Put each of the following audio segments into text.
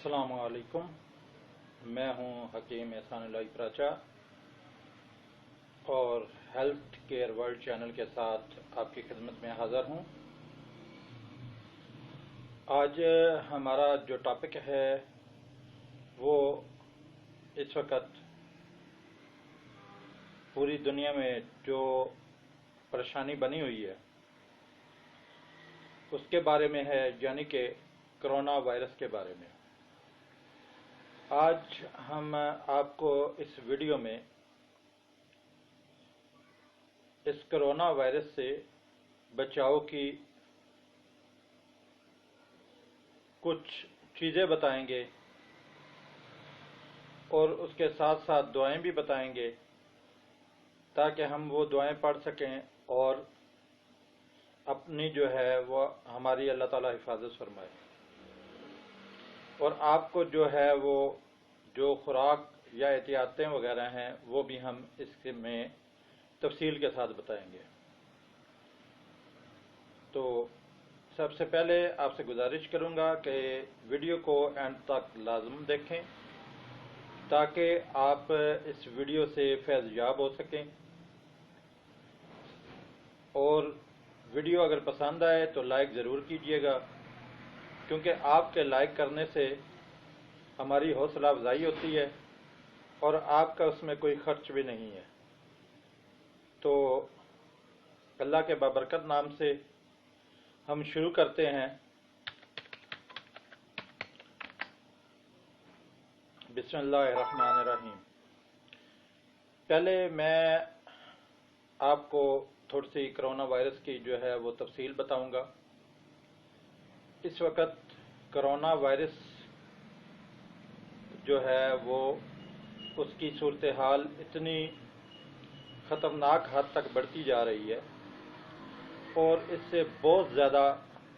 السلام علیکم، میں ہوں حکیم احسان الہی پراچا اور ہیلتھ کیئر ورلڈ چینل کے ساتھ آپ کی خدمت میں حاضر ہوں۔ آج ہمارا جو ٹاپک ہے وہ اس وقت پوری دنیا میں جو پریشانی بنی ہوئی ہے اس کے بارے میں ہے، یعنی کہ کرونا وائرس کے بارے میں۔ آج ہم آپ کو اس ویڈیو میں اس کرونا وائرس سے بچاؤ کی کچھ چیزیں بتائیں گے اور اس کے ساتھ ساتھ دعائیں بھی بتائیں گے تاکہ ہم وہ دعائیں پڑھ سکیں اور اپنی جو ہے وہ ہماری اللہ تعالیٰ حفاظت فرمائے، اور آپ کو جو ہے وہ جو خوراک یا احتیاطیں وغیرہ ہیں وہ بھی ہم اس میں تفصیل کے ساتھ بتائیں گے۔ تو سب سے پہلے آپ سے گزارش کروں گا کہ ویڈیو کو اینڈ تک لازم دیکھیں تاکہ آپ اس ویڈیو سے فیض یاب ہو سکیں، اور ویڈیو اگر پسند آئے تو لائک ضرور کیجیے گا، کیونکہ آپ کے لائک کرنے سے ہماری حوصلہ افزائی ہوتی ہے اور آپ کا اس میں کوئی خرچ بھی نہیں ہے۔ تو اللہ کے بابرکت نام سے ہم شروع کرتے ہیں۔ بسم اللہ الرحمن الرحیم۔ پہلے میں آپ کو تھوڑی سی کرونا وائرس کی جو ہے وہ تفصیل بتاؤں گا۔ اس وقت کرونا وائرس جو ہے وہ اس کی صورتحال اتنی خطرناک حد تک بڑھتی جا رہی ہے اور اس سے بہت زیادہ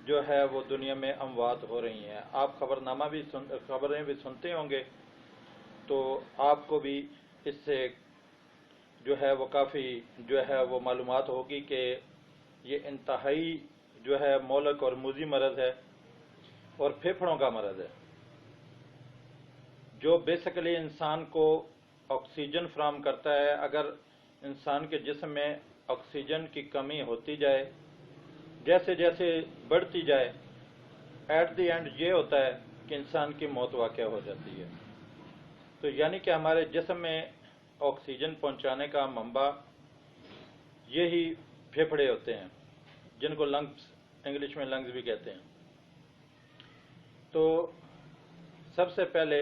جو ہے وہ دنیا میں اموات ہو رہی ہیں۔ آپ خبریں بھی سنتے ہوں گے تو آپ کو بھی اس سے جو ہے وہ کافی جو ہے وہ معلومات ہوگی کہ یہ انتہائی جو ہے مہلک اور موذی مرض ہے اور پھیپھڑوں کا مرض ہے، جو بیسیکلی انسان کو آکسیجن فراہم کرتا ہے۔ اگر انسان کے جسم میں آکسیجن کی کمی ہوتی جائے، جیسے جیسے بڑھتی جائے، ایٹ دی اینڈ یہ ہوتا ہے کہ انسان کی موت واقع ہو جاتی ہے۔ تو یعنی کہ ہمارے جسم میں آکسیجن پہنچانے کا منبع یہی پھیپھڑے ہوتے ہیں، جن کو لنگس، انگلش میں لنگس بھی کہتے ہیں۔ تو سب سے پہلے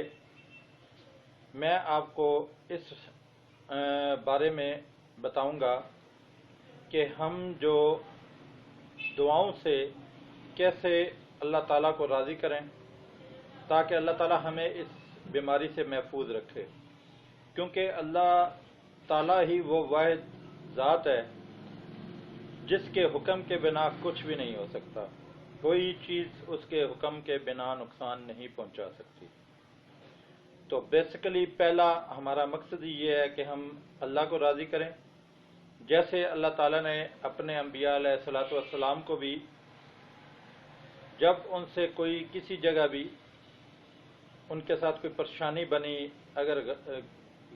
میں آپ کو اس بارے میں بتاؤں گا کہ ہم جو دعاؤں سے کیسے اللہ تعالیٰ کو راضی کریں تاکہ اللہ تعالیٰ ہمیں اس بیماری سے محفوظ رکھے، کیونکہ اللہ تعالیٰ ہی وہ واحد ذات ہے جس کے حکم کے بنا کچھ بھی نہیں ہو سکتا، کوئی چیز اس کے حکم کے بنا نقصان نہیں پہنچا سکتی۔ تو بیسیکلی پہلا ہمارا مقصد یہ ہے کہ ہم اللہ کو راضی کریں، جیسے اللہ تعالیٰ نے اپنے انبیاء علیہ الصلوۃ والسلام کو بھی جب ان سے کوئی کسی جگہ بھی ان کے ساتھ کوئی پریشانی بنی، اگر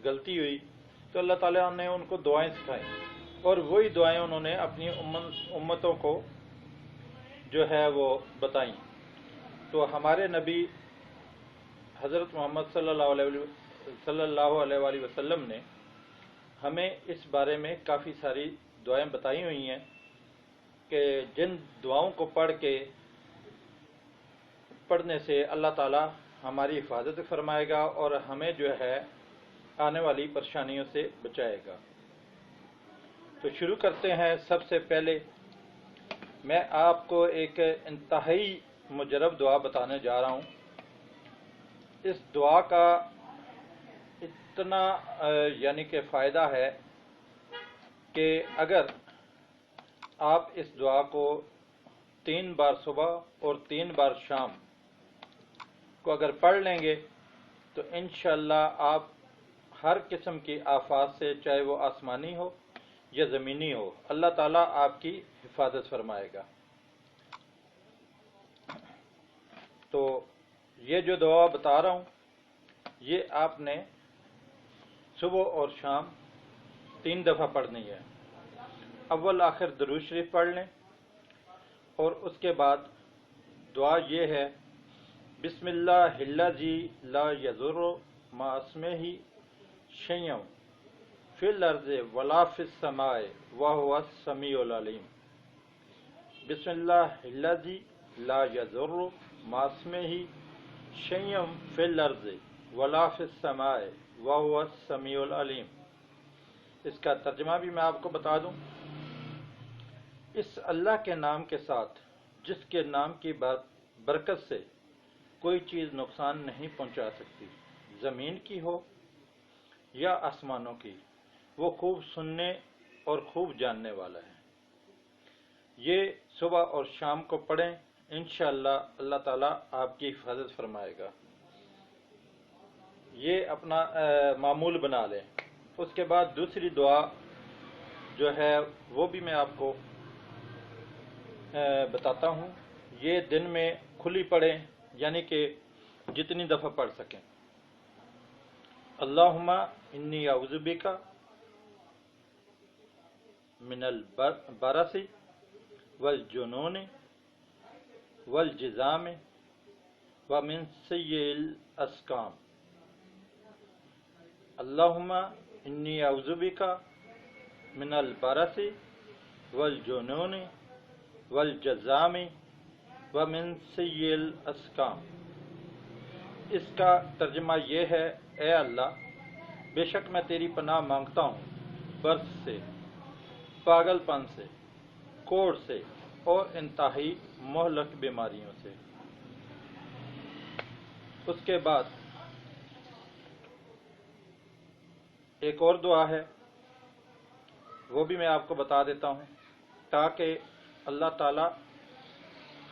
غلطی ہوئی تو اللہ تعالیٰ نے ان کو دعائیں سکھائیں، اور وہی دعائیں انہوں نے اپنی امتوں کو جو ہے وہ بتائیں۔ تو ہمارے نبی حضرت محمد صلی اللہ علیہ وآلہ وسلم نے ہمیں اس بارے میں کافی ساری دعائیں بتائی ہوئی ہیں کہ جن دعاؤں کو پڑھنے سے اللہ تعالیٰ ہماری حفاظت فرمائے گا اور ہمیں جو ہے آنے والی پریشانیوں سے بچائے گا۔ تو شروع کرتے ہیں۔ سب سے پہلے میں آپ کو ایک انتہائی مجرب دعا بتانے جا رہا ہوں۔ اس دعا کا اتنا یعنی کہ فائدہ ہے کہ اگر آپ اس دعا کو 3 بار صبح اور 3 بار شام کو اگر پڑھ لیں گے تو انشاءاللہ آپ ہر قسم کی آفات سے، چاہے وہ آسمانی ہو یا زمینی ہو، اللہ تعالیٰ آپ کی حفاظت فرمائے گا۔ تو یہ جو دعا بتا رہا ہوں یہ آپ نے صبح اور شام 3 دفعہ پڑھنی ہے۔ اول آخر درود شریف پڑھ لیں اور اس کے بعد دعا یہ ہے، بسم اللہ الذی لا یضر مع اسمہ شیء فی الارض ولا فی السماء وہو السمیع العلیم۔ بسم اللہ الذی لا یضر مع اسمہ شیء فی الارض ولا فی السماء وہو السمیع العلیم۔ اس کا ترجمہ بھی میں آپ کو بتا دوں، اس اللہ کے نام کے ساتھ جس کے نام کی برکت سے کوئی چیز نقصان نہیں پہنچا سکتی، زمین کی ہو یا آسمانوں کی، وہ خوب سننے اور خوب جاننے والا ہے۔ یہ صبح اور شام کو پڑھیں، انشاءاللہ اللہ تعالیٰ آپ کی حفاظت فرمائے گا۔ یہ اپنا معمول بنا لیں۔ اس کے بعد دوسری دعا جو ہے وہ بھی میں آپ کو بتاتا ہوں، یہ دن میں کھلی پڑھیں، یعنی کہ جتنی دفعہ پڑھ سکیں۔ اللہم انی اعوذ بک من البرص والجنون والجذام ومن سیء الاسقام۔ اللہم انی اعوذ بک من البرص والجنون والجذام ومن سیء الاسقام۔ اس کا ترجمہ یہ ہے، اے اللہ بے شک میں تیری پناہ مانگتا ہوں برس سے، پاگل پن سے، کوڑ سے اور انتہائی مہلک بیماریوں سے۔ اس کے بعد ایک اور دعا ہے، وہ بھی میں آپ کو بتا دیتا ہوں تاکہ اللہ تعالیٰ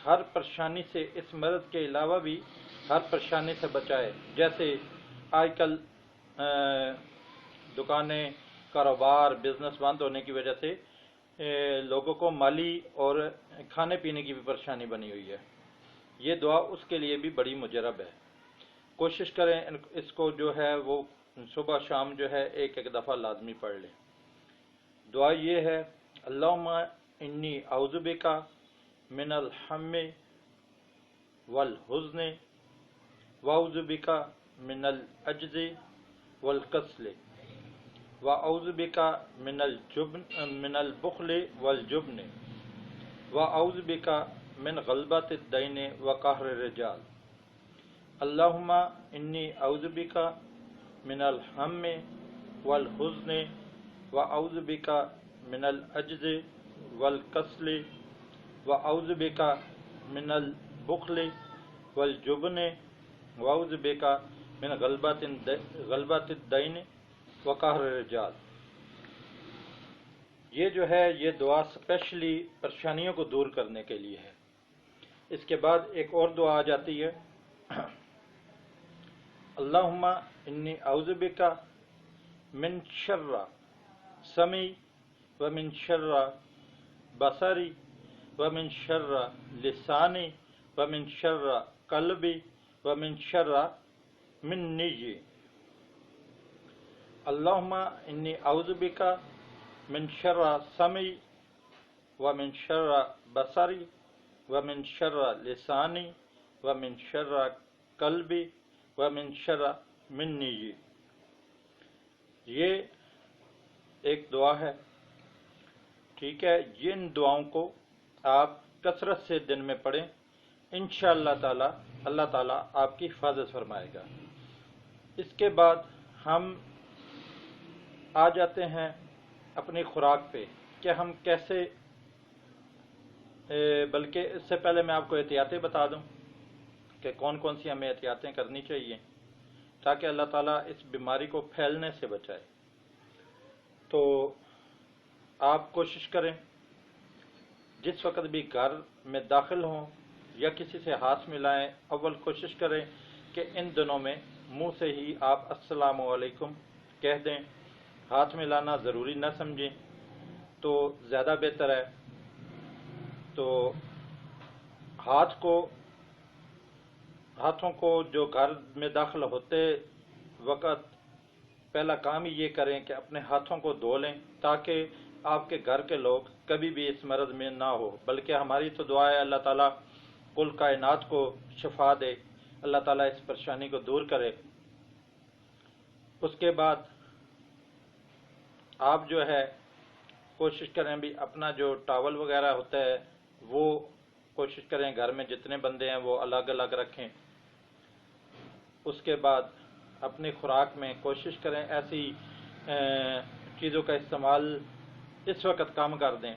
ہر پریشانی سے، اس مرض کے علاوہ بھی ہر پریشانی سے بچائے۔ جیسے آج کل دکانیں، کاروبار، بزنس بند ہونے کی وجہ سے لوگوں کو مالی اور کھانے پینے کی بھی پریشانی بنی ہوئی ہے۔ یہ دعا اس کے لیے بھی بڑی مجرب ہے۔ کوشش کریں اس کو جو ہے وہ صبح شام جو ہے ایک دفعہ لازمی پڑھ لیں۔ دعا یہ ہے، اللہم انی اعوذ بک من الہم والحزن واعوذ بک من العجز والکسل واعوذ بک من البخل والجبن واعوذ بک من غلبۃ الدین وقہر الرجال۔ اللہم انی اعوذ بک من الہم والحزن واعوذ بک من العجز والکسل واعوذ بک من البخل والجبن واعوذ بک من غلبۃ الدین وقہر الرجال۔ یہ جو ہے یہ دعا اسپیشلی پریشانیوں کو دور کرنے کے لیے ہے۔ اس کے بعد ایک اور دعا آ جاتی ہے، اللہم انی اعوذ بک من شر سمعی ومن شر بصری ومن شر لسانی ومن شر قلبی ومن شر منی۔ اللہم انی اعوذ بک من شر سمعی ومن شر بصری ومن شر لسانی ومن شر قلبی ومن شر منی۔ یہ ایک دعا ہے، ٹھیک ہے۔ ان دعاؤں کو آپ کثرت سے دن میں پڑھیں، انشاءاللہ تعالی اللہ تعالیٰ آپ کی حفاظت فرمائے گا۔ اس کے بعد ہم آ جاتے ہیں اپنی خوراک پہ کہ ہم کیسے، بلکہ اس سے پہلے میں آپ کو احتیاطیں بتا دوں کہ کون کون سی ہمیں احتیاطیں کرنی چاہیے تاکہ اللہ تعالیٰ اس بیماری کو پھیلنے سے بچائے۔ تو آپ کوشش کریں جس وقت بھی گھر میں داخل ہوں یا کسی سے ہاتھ ملائیں، اول کوشش کریں کہ ان دنوں میں منہ سے ہی آپ السلام علیکم کہہ دیں، ہاتھ ملانا ضروری نہ سمجھیں تو زیادہ بہتر ہے۔ تو ہاتھ کو ہاتھوں کو جو گھر میں داخل ہوتے وقت پہلا کام ہی یہ کریں کہ اپنے ہاتھوں کو دھو لیں، تاکہ آپ کے گھر کے لوگ کبھی بھی اس مرض میں نہ ہو۔ بلکہ ہماری تو دعا ہے اللہ تعالیٰ کل کائنات کو شفا دے، اللہ تعالیٰ اس پریشانی کو دور کرے۔ اس کے بعد آپ جو ہے کوشش کریں بھی اپنا جو ٹاول وغیرہ ہوتا ہے وہ کوشش کریں گھر میں جتنے بندے ہیں وہ الگ الگ رکھیں۔ اس کے بعد اپنی خوراک میں کوشش کریں ایسی چیزوں کا استعمال اس وقت کم کر دیں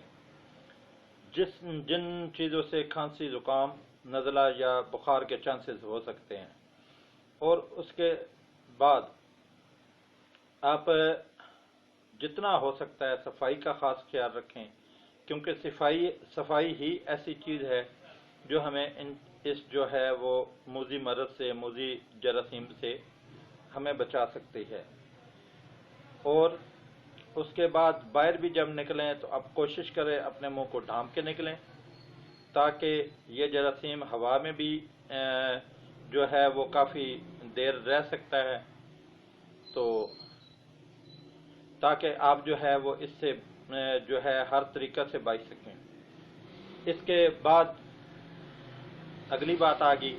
جن چیزوں سے کھانسی، زکام، نزلہ یا بخار کے چانسز ہو سکتے ہیں۔ اور اس کے بعد آپ جتنا ہو سکتا ہے صفائی کا خاص خیال رکھیں، کیونکہ صفائی ہی ایسی چیز ہے جو ہمیں اس جو ہے وہ موذی مرض سے، موذی جراثیم سے ہمیں بچا سکتی ہے۔ اور اس کے بعد باہر بھی جب نکلیں تو اب کوشش کریں اپنے منہ کو ڈھانپ کے نکلیں، تاکہ یہ جراثیم ہوا میں بھی جو ہے وہ کافی دیر رہ سکتا ہے، تو تاکہ آپ جو ہے وہ اس سے جو ہے ہر طریقہ سے بچ سکیں۔ اس کے بعد اگلی بات آ گئی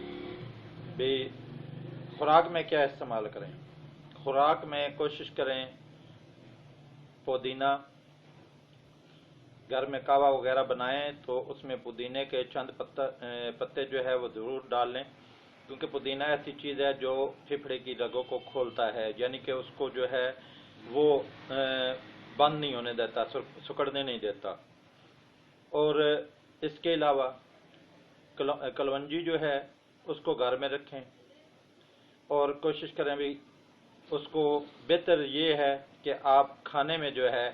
بھی خوراک میں کیا استعمال کریں۔ خوراک میں کوشش کریں پودینہ، گھر میں کہوہ وغیرہ بنائیں تو اس میں پودینے کے چند پتے جو ہے وہ ضرور ڈال لیں، کیونکہ پودینہ ایسی چیز ہے جو پھیپھڑے کی رگوں کو کھولتا ہے، یعنی کہ اس کو جو ہے وہ بند نہیں ہونے دیتا، سکڑنے نہیں دیتا۔ اور اس کے علاوہ کلونجی جو ہے اس کو گھر میں رکھیں، اور کوشش کریں بھی اس کو بہتر یہ ہے کہ آپ کھانے میں جو ہے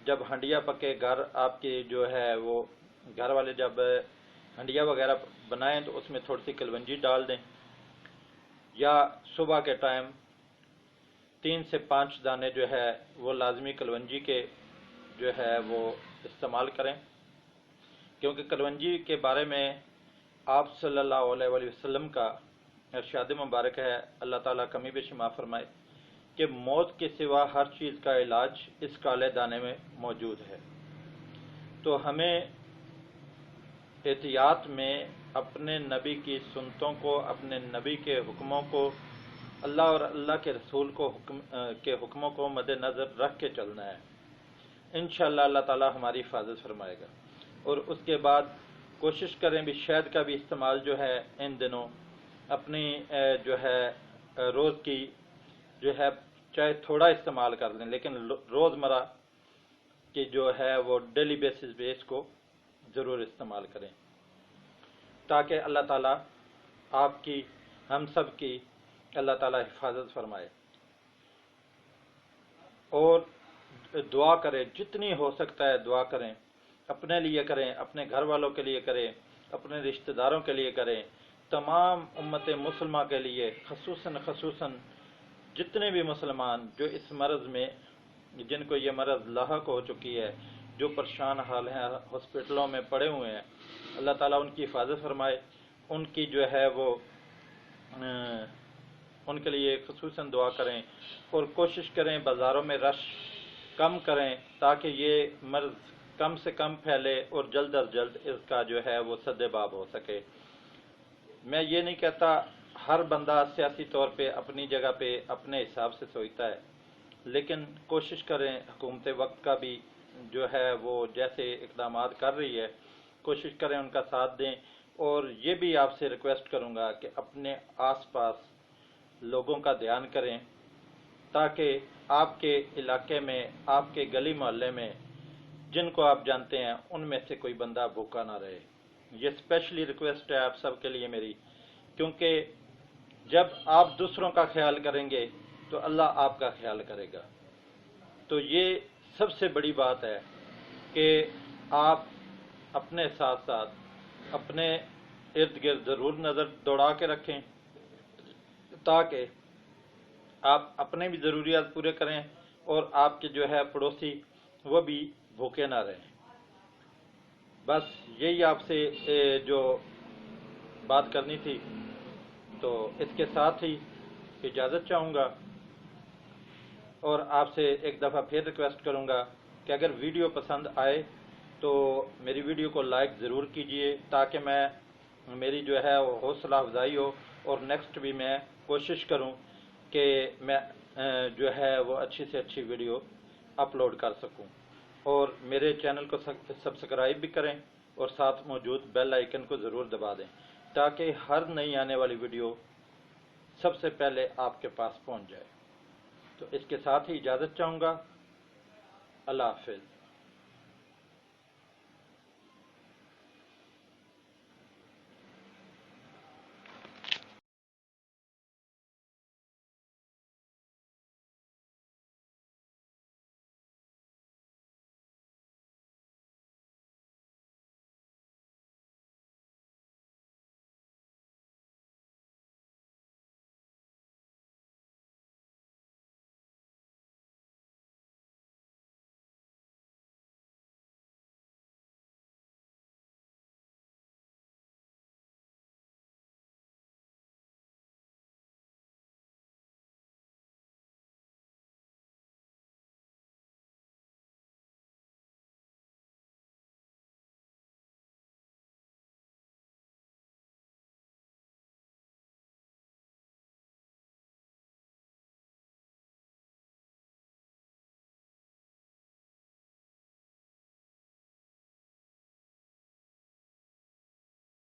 جب ہنڈیا پکے، گھر آپ کی جو ہے وہ گھر والے جب ہنڈیا وغیرہ بنائیں تو اس میں تھوڑی سی کلونجی ڈال دیں، یا صبح کے ٹائم 3 سے 5 دانے جو ہے وہ لازمی کلونجی کے جو ہے وہ استعمال کریں، کیونکہ کلونجی کے بارے میں آپ صلی اللہ علیہ وآلہ وسلم کا ارشاد مبارک ہے، اللہ تعالیٰ کمی بیش معاف فرمائے، کہ موت کے سوا ہر چیز کا علاج اس کالے دانے میں موجود ہے۔ تو ہمیں احتیاط میں اپنے نبی کی سنتوں کو، اپنے نبی کے حکموں کو، اللہ اور اللہ کے رسول کے حکموں کو مد نظر رکھ کے چلنا ہے۔ انشاءاللہ اللہ تعالیٰ ہماری حفاظت فرمائے گا۔ اور اس کے بعد کوشش کریں بھی شہد کا بھی استعمال جو ہے ان دنوں اپنی جو ہے روز کی جو ہے چاہے تھوڑا استعمال کر لیں، لیکن روزمرہ کی جو ہے وہ ڈیلی بیسس پہ اس کو ضرور استعمال کریں، تاکہ اللہ تعالیٰ آپ کی، ہم سب کی اللہ تعالیٰ حفاظت فرمائے۔ اور دعا کریں، جتنی ہو سکتا ہے دعا کریں، اپنے لیے کریں، اپنے گھر والوں کے لیے کریں، اپنے رشتہ داروں کے لیے کریں، تمام امت مسلمہ کے لیے، خصوصاً جتنے بھی مسلمان جو اس مرض میں، جن کو یہ مرض لاحق ہو چکی ہے، جو پریشان حال ہیں، ہاسپٹلوں میں پڑے ہوئے ہیں، اللہ تعالیٰ ان کی حفاظت فرمائے، ان کی جو ہے وہ ان کے لیے خصوصاً دعا کریں، اور کوشش کریں بازاروں میں رش کم کریں، تاکہ یہ مرض کم سے کم پھیلے اور جلد از جلد اس کا جو ہے وہ سد باب ہو سکے۔ میں یہ نہیں کہتا ہر بندہ سیاسی طور پہ اپنی جگہ پہ اپنے حساب سے سوچتا ہے، لیکن کوشش کریں حکومت وقت کا بھی جو ہے وہ جیسے اقدامات کر رہی ہے، کوشش کریں ان کا ساتھ دیں۔ اور یہ بھی آپ سے ریکویسٹ کروں گا کہ اپنے آس پاس لوگوں کا دھیان کریں، تاکہ آپ کے علاقے میں، آپ کے گلی محلے میں جن کو آپ جانتے ہیں ان میں سے کوئی بندہ بھوکا نہ رہے۔ یہ اسپیشلی ریکویسٹ ہے آپ سب کے لیے میری، کیونکہ جب آپ دوسروں کا خیال کریں گے تو اللہ آپ کا خیال کرے گا۔ تو یہ سب سے بڑی بات ہے کہ آپ اپنے ساتھ ساتھ اپنے ارد گرد ضرور نظر دوڑا کے رکھیں، تاکہ آپ اپنے بھی ضروریات پورے کریں اور آپ کے جو ہے پڑوسی وہ بھی بھوکے نہ رہیں۔ بس یہی آپ سے جو بات کرنی تھی، تو اس کے ساتھ ہی اجازت چاہوں گا، اور آپ سے ایک دفعہ پھر ریکویسٹ کروں گا کہ اگر ویڈیو پسند آئے تو میری ویڈیو کو لائک ضرور کیجئے، تاکہ میری جو ہے وہ حوصلہ افزائی ہو، اور نیکسٹ بھی میں کوشش کروں کہ میں جو ہے وہ اچھی سے اچھی ویڈیو اپلوڈ کر سکوں، اور میرے چینل کو سبسکرائب بھی کریں اور ساتھ موجود بیل آئیکن کو ضرور دبا دیں، تاکہ ہر نئی آنے والی ویڈیو سب سے پہلے آپ کے پاس پہنچ جائے۔ تو اس کے ساتھ ہی اجازت چاہوں گا۔ اللہ حافظ۔